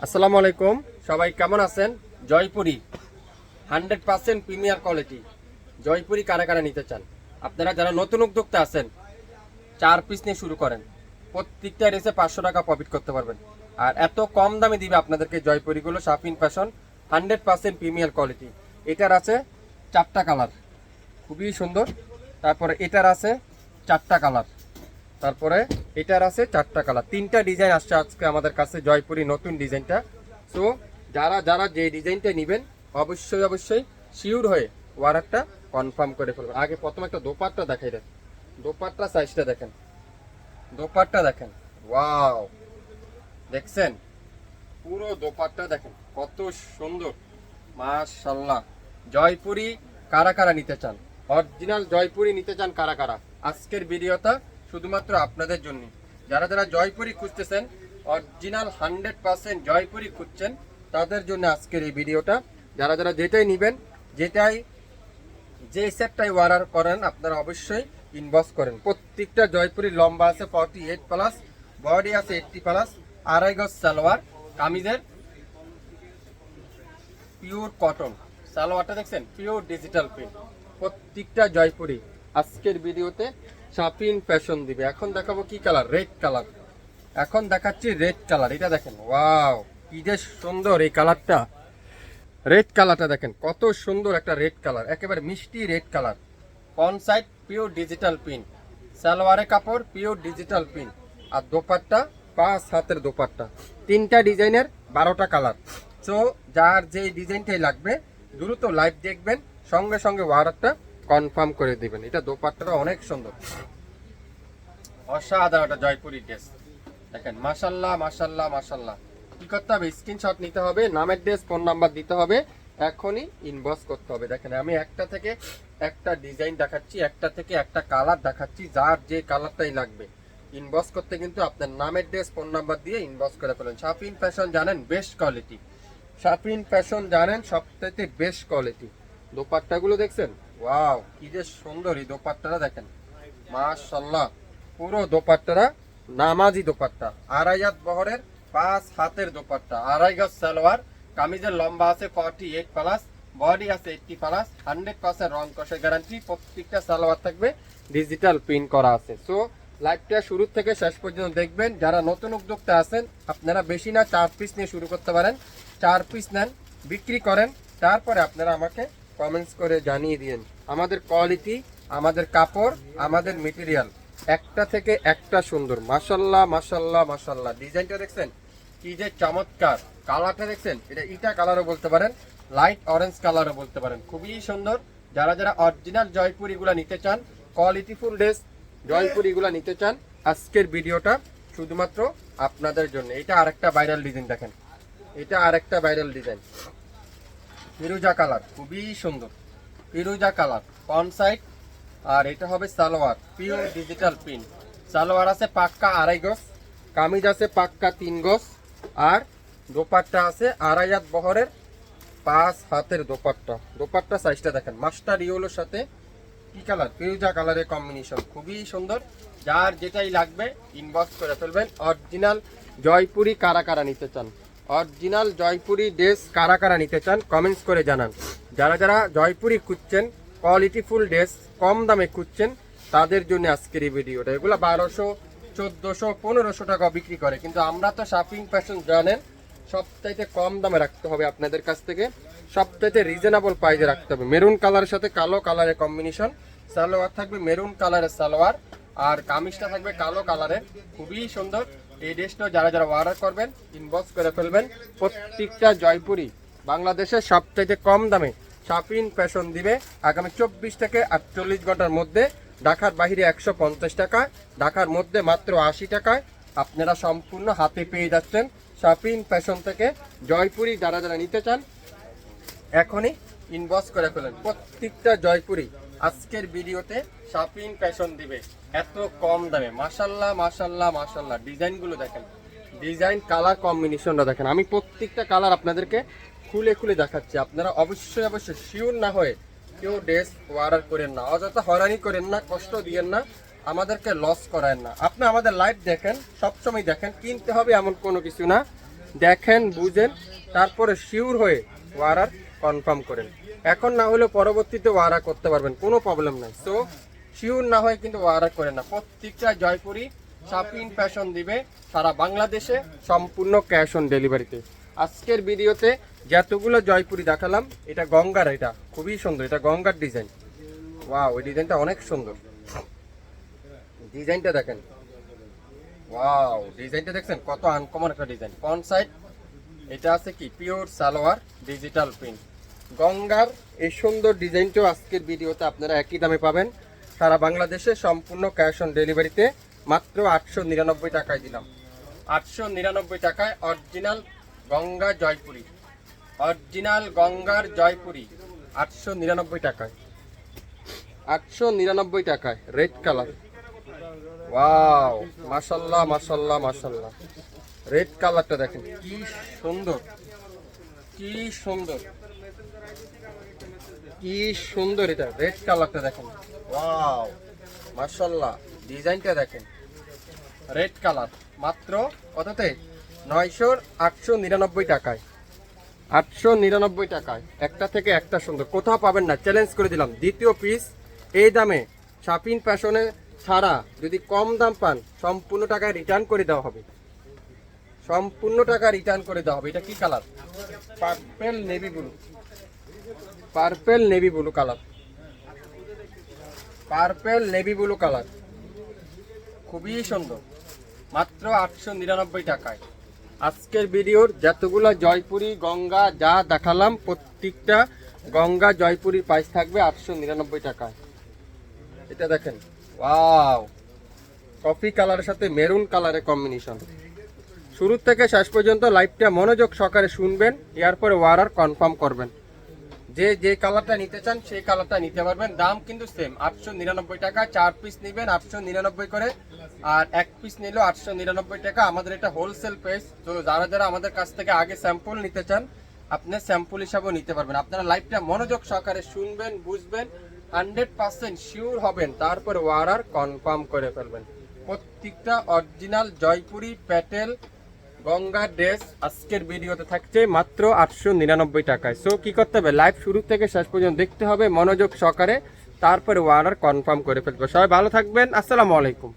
আসসালামু আলাইকুম, সবাই কেমন আছেন? জয়পুরি 100% প্রিমিয়ার কোয়ালিটি জয়পুরি কারা কারা নিতে চান? আপনারা যারা নতুন উদ্যোক্তা আছেন 4 পিস নিয়ে শুরু করেন, প্রত্যেকটা রেসে 500 টাকা প্রফিট করতে পারবেন। আর এত কম দামে দিবে আপনাদেরকে জয়পুরিগুলো শাফিন ফ্যাশন 100% প্রিমিয়ার কোয়ালিটি। এটার আছে 4টা কালার, খুবই সুন্দর। তারপরে এটার আছে 4টা কালার, তারপরে এটার আছে 4টা কালার, 3টা ডিজাইন আসছে আজকে আমাদের কাছে জয়পুরি নতুন ডিজাইনটা। সো যারা যারা যে ডিজাইনটা নেবেন অবশ্যই শিওর হয়ে অর্ডারটা কনফার্ম করে ফেলবেন। আগে প্রথম একটা দোপাট্টা দেখাই দেন, দোপাট্টা সাইজটা দেখেন, দোপাট্টা দেখেন, ওয়াও, দেখছেন? পুরো দোপাট্টা দেখেন কত সুন্দর, মাশাআল্লাহ। জয়পুরি কারা কারা নিতে চান, অরিজিনাল জয়পুরি নিতে চান কারা কারা, আজকের ভিডিওটা শুধুমাত্র আপনাদের জন্য। যারা যারা জয়পুরি খুঁজতেছেন, অরিজিনাল 100% জয়পুরি খুঁজছেন, তাদের জন্য আজকের এই ভিডিওটা। যারা যারা যেটাই নেবেন, যেটাই যে সেটটাই অর্ডার করেন, আপনারা অবশ্যই ইনবক্স করেন। প্রত্যেকটা জয়পুরির লম্বা আছে 48+, বডি আছে 80+, আড়াই গজ সালোয়ার, কামিজের পিওর কটন, সালোয়ারটা দেখছেন পিওর ডিজিটাল প্রিন্ট। প্রত্যেকটা জয়পুরি আজকের ভিডিওতে শাফিন ফ্যাশন দিবে। এখন দেখাবো কি কালার, রেড কালার। এখন দেখাচ্ছি রেড কালার, এটা দেখেন, ওয়াও, কি যে সুন্দর এই কালারটা। রেড কালারটা দেখেন কত সুন্দর একটা রেড কালার, একেবারে মিষ্টি red colour. Front side pure digital print, সালোয়ারের কাপড় পিওর ডিজিটাল প্রিন্ট, আর দোপাট্টা 5 হাতের দোপাট্টা। 3টা ডিজাইনের 12টা কালার। সো যার যে ডিজাইনটাই লাগবে দ্রুত লাইভ দেখবেন, সঙ্গে সঙ্গে অর্ডারটা কনফার্ম করে দিবেন। এটা দোপাট্টাটা অনেক সুন্দর, অসাধারণ একটা জয়পুরি ড্রেস দেখেন, মাশাল্লাহ মাশাল্লাহ মাশাল্লাহ। কি করতে হবে, স্ক্রিনশট নিতে হবে, নামের ড্রেস, ফোন নাম্বার দিতে হবে, এখনই ইনবক্স করতে হবে। দেখেন আমি একটা থেকে একটা ডিজাইন দেখাচ্ছি, একটা থেকে একটা কালার দেখাচ্ছি, যার যে কালারটাই লাগবে ইনবক্স করতে কিন্তু আপনার নামের ড্রেস, ফোন নাম্বার দিয়ে ইনবক্স করে ফেলেন। শাফিন ফ্যাশন জানেন বেস্ট কোয়ালিটি, শাফিন ফ্যাশন জানেন সবথেকে বেস্ট কোয়ালিটি। দোপাট্টাগুলো দেখছেন, ওয়াও, কি যে সুন্দর এই দোপাট্টাটা দেখেন, মাশাআল্লাহ। পুরো দোপাট্টারা নামাজি দোপাট্টা, আড়াই হাত বহরের 5 হাতের দোপাট্টা, আড়াই গজ সালোয়ার, কামিজের লম্বা আছে 48+, বডি আছে 80+, 100% রং কষে গ্যারান্টি। প্রত্যেকটা সালোয়ার থাকবে ডিজিটাল প্রিন্ট করা আছে। সো লাইভটা শুরু থেকে শেষ পর্যন্ত দেখবেন। যারা নতুন উদ্যোক্তা আছেন, আপনারা বেশি না 4 পিস নিয়ে শুরু করতে পারেন। 4 পিস নেন, বিক্রি করেন, তারপরে আপনারা আমাকে কমেন্টস করে জানিয়ে দিন আমাদের কোয়ালিটি, আমাদের কাপড়, আমাদের মেটেরিয়াল একটা থেকে একটা সুন্দর। মাশাল্লাহ মাশাল্লাহ মাশাল্লাহ। ডিজাইনটা দেখছেন কি যে চমৎকার, কালারটা দেখছেন, এটা ইটা কালারও বলতে পারেন, লাইট অরেঞ্জ কালারও বলতে পারেন, খুবই সুন্দর। যারা যারা অরিজিনাল জয়পুরিগুলো নিতে চান, কোয়ালিটিফুল ড্রেস জয়পুরিগুলো নিতে চান, আজকের ভিডিওটা শুধুমাত্র আপনাদের জন্য। এটা আরেকটা ভাইরাল ডিজাইন দেখেন, এটা আরেকটা ভাইরাল ডিজাইন, ফিরোজা কালার, খুবই সুন্দর ফিরোজা কালার, ফ্রন্ট সাইড। আর এটা হবে salwar, pure digital print. Salwar আছে পাক্কা আড়াই গজ, কামিজ আছে পাক্কা 3 গজ, আর দোপাট্টা আছে আড়াই হাত বহরের 5 হাতের দোপাট্টা। দোপাট্টা সাইজটা দেখেন, মাস্টার ইয়েলোর সাথে কি কালার, ফিরোজা কালারের কম্বিনেশন, খুবই সুন্দর। যার যেটাই লাগবে ইনবক্স করে ফেলবেন। অরিজিনাল জয়পুরি কারা কারা নিতে চান, অরিজিনাল জয়পুরি ড্রেস কারা কারা নিতে চান কমেন্টস করে জানান। যারা যারা জয়পুরি খুঁজছেন, কোয়ালিটিফুল ড্রেস কম দামে খুঁজছেন, তাদের জন্য আজকের এই ভিডিওটা। এগুলো 1200, 1400, 1500 টাকা বিক্রি করে, কিন্তু আমরা তো শাফিন ফ্যাশন জানেন সবচাইতে কম দামে রাখতে হবে আপনাদের কাছ থেকে, সবচাইতে রিজনেবল প্রাইসে রাখতে হবে। মেরুন কালারের সাথে কালো কালারের কম্বিনেশন, সালোয়ার থাকবে মেরুন কালারের সালোয়ার, আর কামিজটা থাকবে কালো কালারের, খুবই সুন্দর। এই ড্রেসটা যারা যারা অর্ডার করবেন ইনবক্স করে ফেলবেন। প্রত্যেকটা জয়পুরি বাংলাদেশের সবচাইতে কম দামে শাফিন ফ্যাশন দিবে আগামী 24 থেকে 48 ঘন্টার মধ্যে। ঢাকার বাইরে 150 টাকা, ঢাকার মধ্যে মাত্র 80 টাকায় আপনারা সম্পূর্ণ হাতে পেয়ে যাচ্ছেন শাফিন ফ্যাশন থেকে জয়পুরি। যারা যারা নিতে চান এখনই ইনবক্স করে ফেলেন। প্রত্যেকটা জয়পুরি আজকের ভিডিওতে শাফিন ফ্যাশন দিবে এত কম দামে। মাশাল্লাহ মাশাল্লাহ মাশাল্লাহ। ডিজাইনগুলো দেখেন, ডিজাইন কালার কম্বিনেশনটা দেখেন। আমি প্রত্যেকটা কালার আপনাদেরকে খুলে খুলে দেখাচ্ছি। আপনারা অবশ্যই শিওর না হয়ে কেউ ড্রেস অর্ডার করেন না, অযথা হয়রানি করেন না, কষ্ট দিয়েন না, আমাদেরকে লস করায়েন না। আপনি আমাদের লাইভ দেখেন, সবসময় দেখেন, কিনতে হবে এমন কোনো কিছু না। দেখেন, বুঝেন, তারপরে শিওর হয়ে অর্ডার কনফার্ম করেন। এখন না হলে পরবর্তীতে অর্ডার করতে পারবেন, কোনো প্রবলেম নাই। সো শিওর না হয় কিন্তু অর্ডার করেন না। প্রত্যেকটা জয়পুরি শাপিন ফ্যাশন দিবে সারা বাংলাদেশে সম্পূর্ণ ক্যাশ অন ডেলিভারিতে। আজকের ভিডিওতে যতগুলো জয়পুরি দেখালাম, এটা গঙ্গার, এটা খুবই সুন্দর, এটা গঙ্গার ডিজাইন। ওয়াও, এই ডিজাইনটা অনেক সুন্দর, ডিজাইনটা দেখেন। ওয়াও, ডিজাইনটা দেখছেন কত আনকমন একটা ডিজাইন। ফ্রন্ট সাইড এটা আছে কি পিওর সালোয়ার ডিজিটাল প্রিন্ট। গঙ্গার এই সুন্দর ডিজাইনটাও আজকের ভিডিওতে আপনারা একই দামে পাবেন সারা বাংলাদেশে সম্পূর্ণ ক্যাশ অন ডেলিভারিতে। মাত্র 899 টাকায় দিলাম, 899 টাকায় অরিজিনাল গঙ্গা জয়পুরি, অরিজিনাল গঙ্গার জয়পুরি 899 টাকায়, 899 টাকায় রেড কালার। ওয়াও, মাশাল্লাহ মাশাল্লাহ মাশাল্লাহ, রেড কালারটা দেখেন কি সুন্দর, কি সুন্দর, কি সুন্দর, এটা রেড কালারটা দেখেন। ওয়াও মাশাল্লাহ, ডিজাইনটা দেখেন, রেড কালার। মাত্র কততে? 899 টাকায়, 899 টাকায় একটা থেকে একটা সুন্দর, কোথাও পাবেন না, চ্যালেঞ্জ করে দিলাম। দ্বিতীয় পিস এই দামে শাপিন ফ্যাশনে ছাড়া যদি কম দাম পান, সম্পূর্ণ টাকায় রিটার্ন করে দেওয়া হবে, সম্পূর্ণ টাকা রিটার্ন করে দেওয়া হবে। এটা কি colour? Purple navy blue, purple navy blue colour, purple navy blue colour, খুবই সুন্দর। মাত্র 899 টাকায় আজকের ভিডিওর যতগুলো জয়পুরি গঙ্গা যা দেখালাম, প্রত্যেকটা গঙ্গা জয়পুরির প্রাইস থাকবে 899 টাকায়। এটা দেখেন, ওয়াও, কফি কালারের সাথে মেরুন কালারের কম্বিনেশন। শুরু থেকে শেষ পর্যন্ত লাইভটা মনোযোগ সহকারে শুনবেন, এরপরে অর্ডার কনফার্ম করবেন। যে যে কালারটা নিতে চান সেই কালারটা নিতে পারবেন। দাম কিন্তু সেম, 899 টাকা। 4 পিস নেবেন 899 করে, আর 1 পিস নিলেও 899 টাকা। আমাদের এটা হোলসেল প্রাইস। তো যারা যারা আমাদের কাছ থেকে আগে স্যাম্পল নিতে চান, আপনি স্যাম্পল হিসাবেও নিতে পারবেন। আপনারা লাইভটা মনোযোগ সহকারে শুনবেন, বুঝবেন, 100% শিওর হবেন, তারপর অর্ডার কনফার্ম করে ফেলবেন। প্রত্যেকটা অরিজিনাল জয়পুরি প্যাটেল গঙ্গা ড্রেস আজকের ভিডিওতে থাকছে মাত্র 899 টাকায়। সো কি করতে হবে? লাইভ শুরু থেকে শেষ পর্যন্ত দেখতে হবে মনোযোগ সহকারে, তারপরে অর্ডার কনফার্ম করে ফেলবে। সবাই ভালো থাকবেন, আসসালামু আলাইকুম।